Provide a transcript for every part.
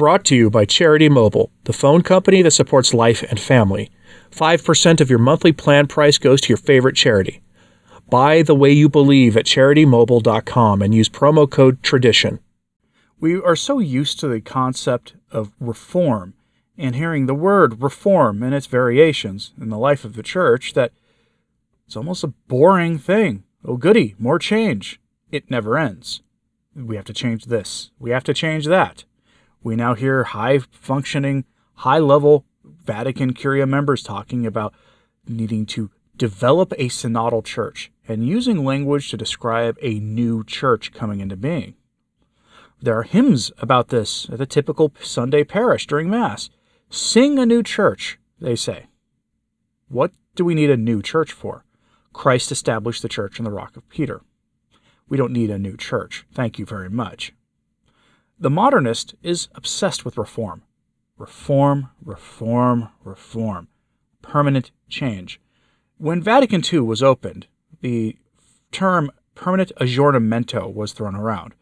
brought to you by Charity Mobile, the phone company that supports life and family. 5% of your monthly plan price goes to your favorite charity. Buy the way you believe at CharityMobile.com and use promo code TRADITION. We are so used to the concept of reform and hearing the word reform and its variations in the life of the church that it's almost a boring thing. Oh goody, more change. It never ends. We have to change this. We have to change that. We now hear high-functioning, high-level Vatican Curia members talking about needing to develop a synodal church and using language to describe a new church coming into being. There are hymns about this at the typical Sunday parish during Mass. Sing a new church, they say. What do we need a new church for? Christ established the church on the rock of Peter. We don't need a new church. Thank you very much. The modernist is obsessed with reform. Reform, reform, reform. Permanent change. When Vatican II was opened, the term permanent aggiornamento was thrown around,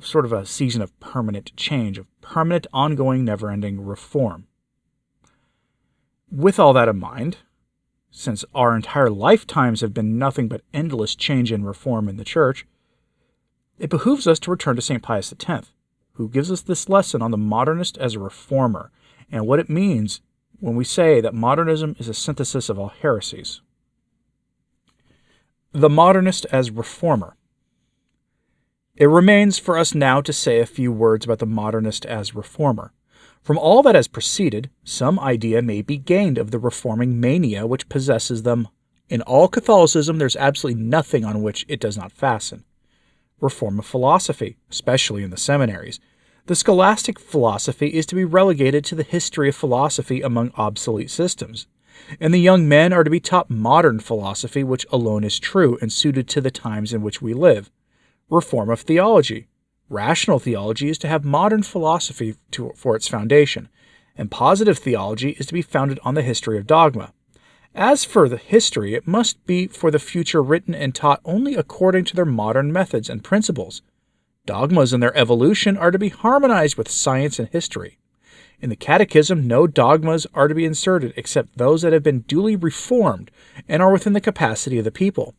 sort of a season of permanent change, of permanent, ongoing, never-ending reform. With all that in mind, since our entire lifetimes have been nothing but endless change and reform in the Church, it behooves us to return to St. Pius X, who gives us this lesson on the modernist as a reformer, and what it means when we say that modernism is a synthesis of all heresies. The modernist as reformer. It remains for us now to say a few words about the modernist as reformer. From all that has preceded, some idea may be gained of the reforming mania which possesses them. In all Catholicism, there's absolutely nothing on which it does not fasten. Reform of philosophy, especially in the seminaries. The scholastic philosophy is to be relegated to the history of philosophy among obsolete systems, and the young men are to be taught modern philosophy, which alone is true and suited to the times in which we live. Reform of theology. Rational theology is to have modern philosophy for its foundation, and positive theology is to be founded on the history of dogma. As for the history, it must be for the future written and taught only according to their modern methods and principles. Dogmas and their evolution are to be harmonized with science and history. In the Catechism, no dogmas are to be inserted except those that have been duly reformed and are within the capacity of the people.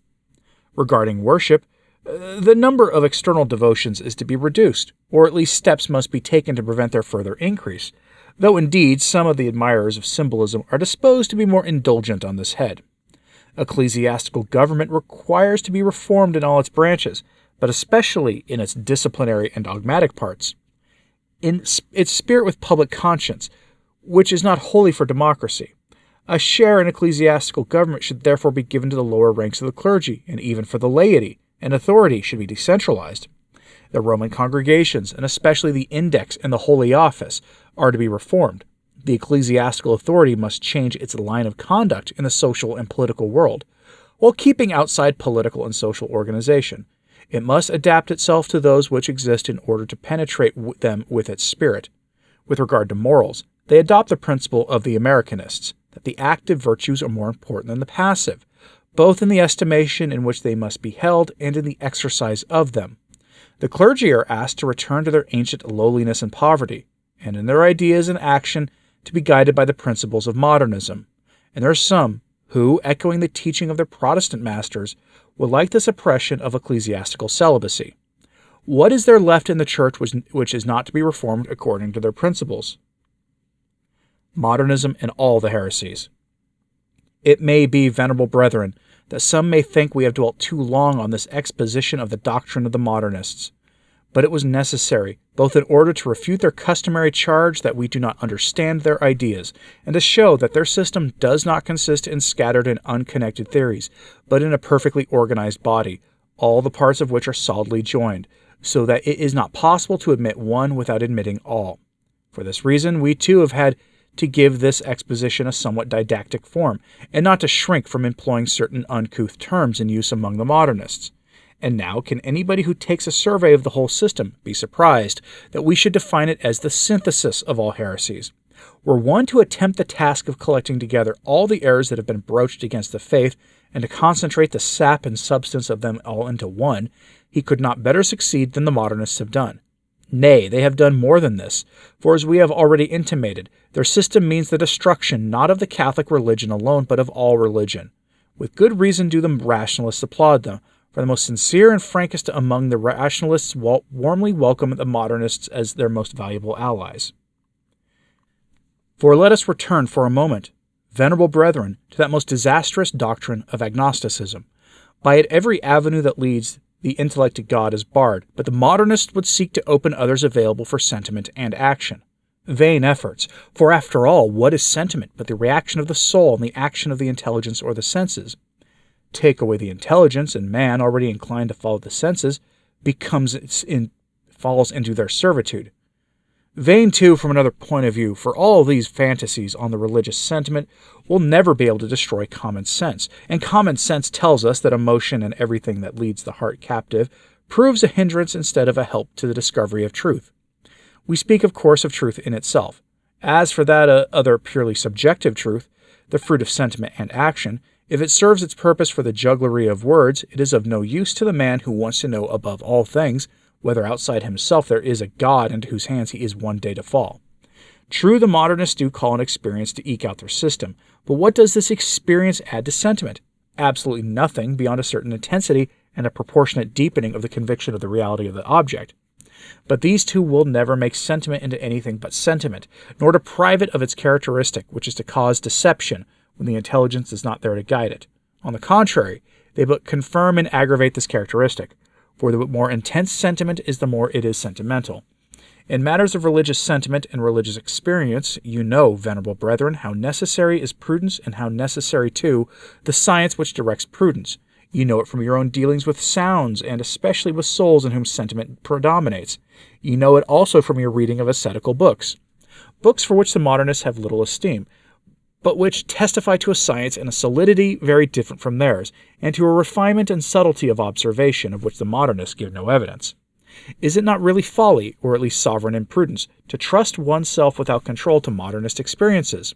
Regarding worship, the number of external devotions is to be reduced, or at least steps must be taken to prevent their further increase, though indeed some of the admirers of symbolism are disposed to be more indulgent on this head. Ecclesiastical government requires to be reformed in all its branches, but especially in its disciplinary and dogmatic parts. In its spirit with public conscience, which is not wholly for democracy. A share in ecclesiastical government should therefore be given to the lower ranks of the clergy, and even for the laity, and authority should be decentralized. The Roman congregations, and especially the Index and the Holy Office, are to be reformed. The ecclesiastical authority must change its line of conduct in the social and political world, while keeping outside political and social organization. It must adapt itself to those which exist in order to penetrate them with its spirit. With regard to morals, they adopt the principle of the Americanists, that the active virtues are more important than the passive, both in the estimation in which they must be held and in the exercise of them. The clergy are asked to return to their ancient lowliness and poverty, and in their ideas and action to be guided by the principles of modernism. And there are some who, echoing the teaching of their Protestant masters, would like the suppression of ecclesiastical celibacy. What is there left in the Church which is not to be reformed according to their principles? Modernism and all the heresies. It may be, venerable brethren, that some may think we have dwelt too long on this exposition of the doctrine of the modernists, but it was necessary, both in order to refute their customary charge that we do not understand their ideas, and to show that their system does not consist in scattered and unconnected theories, but in a perfectly organized body, all the parts of which are solidly joined, so that it is not possible to admit one without admitting all. For this reason, we too have had to give this exposition a somewhat didactic form, and not to shrink from employing certain uncouth terms in use among the modernists. And now, can anybody who takes a survey of the whole system be surprised that we should define it as the synthesis of all heresies? Were one to attempt the task of collecting together all the errors that have been broached against the faith, and to concentrate the sap and substance of them all into one, he could not better succeed than the modernists have done. Nay, they have done more than this, for as we have already intimated, their system means the destruction not of the Catholic religion alone, but of all religion. With good reason do the rationalists applaud them, for the most sincere and frankest among the rationalists warmly welcome the modernists as their most valuable allies. For let us return for a moment, venerable brethren, to that most disastrous doctrine of agnosticism. By it every avenue that leads the intellect to God is barred, but the modernist would seek to open others available for sentiment and action. Vain efforts, for after all, what is sentiment but the reaction of the soul and the action of the intelligence or the senses? Take away the intelligence, and man, already inclined to follow the senses, falls into their servitude. Vain, too, from another point of view, for all these fantasies on the religious sentiment will never be able to destroy common sense, and common sense tells us that emotion and everything that leads the heart captive proves a hindrance instead of a help to the discovery of truth. We speak, of course, of truth in itself. As for that other purely subjective truth, the fruit of sentiment and action, if it serves its purpose for the jugglery of words, it is of no use to the man who wants to know above all things whether outside himself there is a God into whose hands he is one day to fall. True, the modernists do call on experience to eke out their system, but what does this experience add to sentiment? Absolutely nothing beyond a certain intensity and a proportionate deepening of the conviction of the reality of the object. But these two will never make sentiment into anything but sentiment, nor deprive it of its characteristic, which is to cause deception when the intelligence is not there to guide it. On the contrary, they but confirm and aggravate this characteristic, for the more intense sentiment is the more it is sentimental. In matters of religious sentiment and religious experience, you know, venerable brethren, how necessary is prudence and how necessary, too, the science which directs prudence. You know it from your own dealings with sounds, and especially with souls in whom sentiment predominates. You know it also from your reading of ascetical books. Books for which the modernists have little esteem, but which testify to a science and a solidity very different from theirs, and to a refinement and subtlety of observation of which the modernists give no evidence. Is it not really folly, or at least sovereign imprudence, to trust oneself without control to modernist experiences?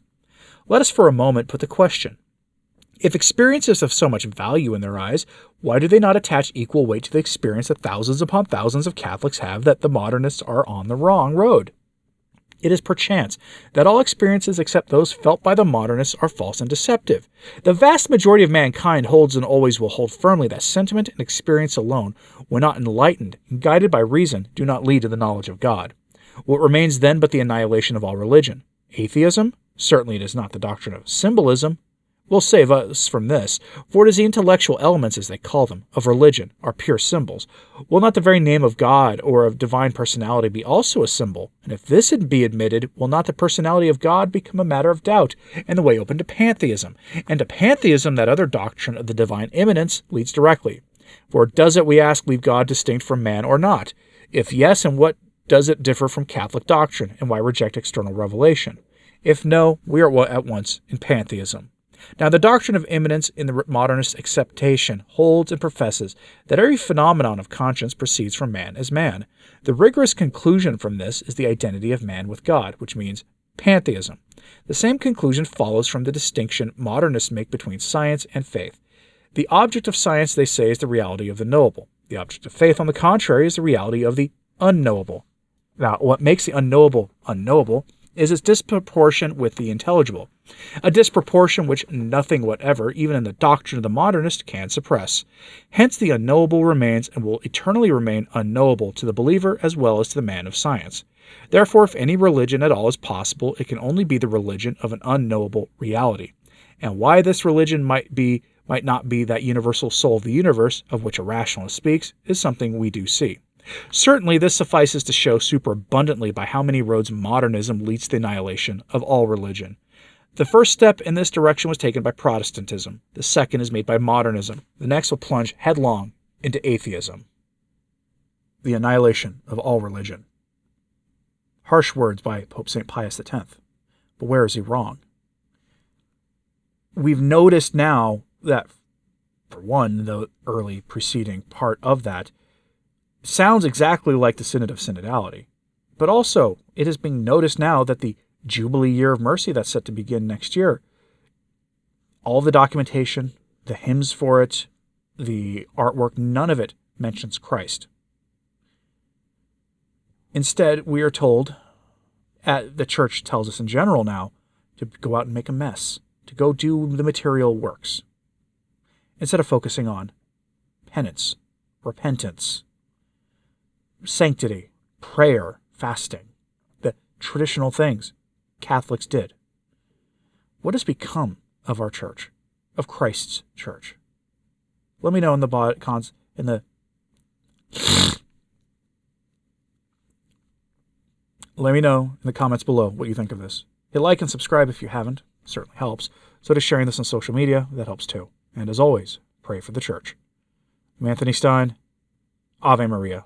Let us for a moment put the question. If experience is of so much value in their eyes, why do they not attach equal weight to the experience that thousands upon thousands of Catholics have that the modernists are on the wrong road? It is perchance that all experiences except those felt by the modernists are false and deceptive. The vast majority of mankind holds and always will hold firmly that sentiment and experience alone, when not enlightened and guided by reason, do not lead to the knowledge of God. What remains then but the annihilation of all religion? Atheism? Certainly it is not the doctrine of symbolism. Will save us from this, for it is the intellectual elements, as they call them, of religion, are pure symbols. Will not the very name of God or of divine personality be also a symbol? And if this be admitted, will not the personality of God become a matter of doubt, and the way open to pantheism? And to pantheism that other doctrine of the divine immanence leads directly. For does it, we ask, leave God distinct from man or not? If yes, in what does it differ from Catholic doctrine, and why reject external revelation? If no, we are at once in pantheism. Now, the doctrine of immanence in the modernist acceptation holds and professes that every phenomenon of conscience proceeds from man as man. The rigorous conclusion from this is the identity of man with God, which means pantheism. The same conclusion follows from the distinction modernists make between science and faith. The object of science, they say, is the reality of the knowable. The object of faith, on the contrary, is the reality of the unknowable. Now, what makes the unknowable unknowable is its disproportion with the intelligible, a disproportion which nothing whatever, even in the doctrine of the modernist, can suppress. Hence the unknowable remains and will eternally remain unknowable to the believer as well as to the man of science. Therefore, if any religion at all is possible, it can only be the religion of an unknowable reality. And why this religion might not be that universal soul of the universe, of which a rationalist speaks, is something we do see. Certainly, this suffices to show superabundantly by how many roads modernism leads to the annihilation of all religion. The first step in this direction was taken by Protestantism. The second is made by modernism. The next will plunge headlong into atheism. The annihilation of all religion. Harsh words by Pope St. Pius X. But where is he wrong? We've noticed now that, for one, the early preceding part of that sounds exactly like the Synod of Synodality. But also, it is being noticed now that the Jubilee Year of Mercy that's set to begin next year, all the documentation, the hymns for it, the artwork, none of it mentions Christ. Instead, we are told, the church tells us in general now, to go out and make a mess, to go do the material works, instead of focusing on penance, repentance, sanctity, prayer, fasting, the traditional things Catholics did. What has become of our church, of Christ's church? Let me know in the Let me know in the comments below what you think of this. Hit like and subscribe if you haven't. It certainly helps. So does sharing this on social media. That helps too. And as always, pray for the church. I'm Anthony Stine. Ave Maria.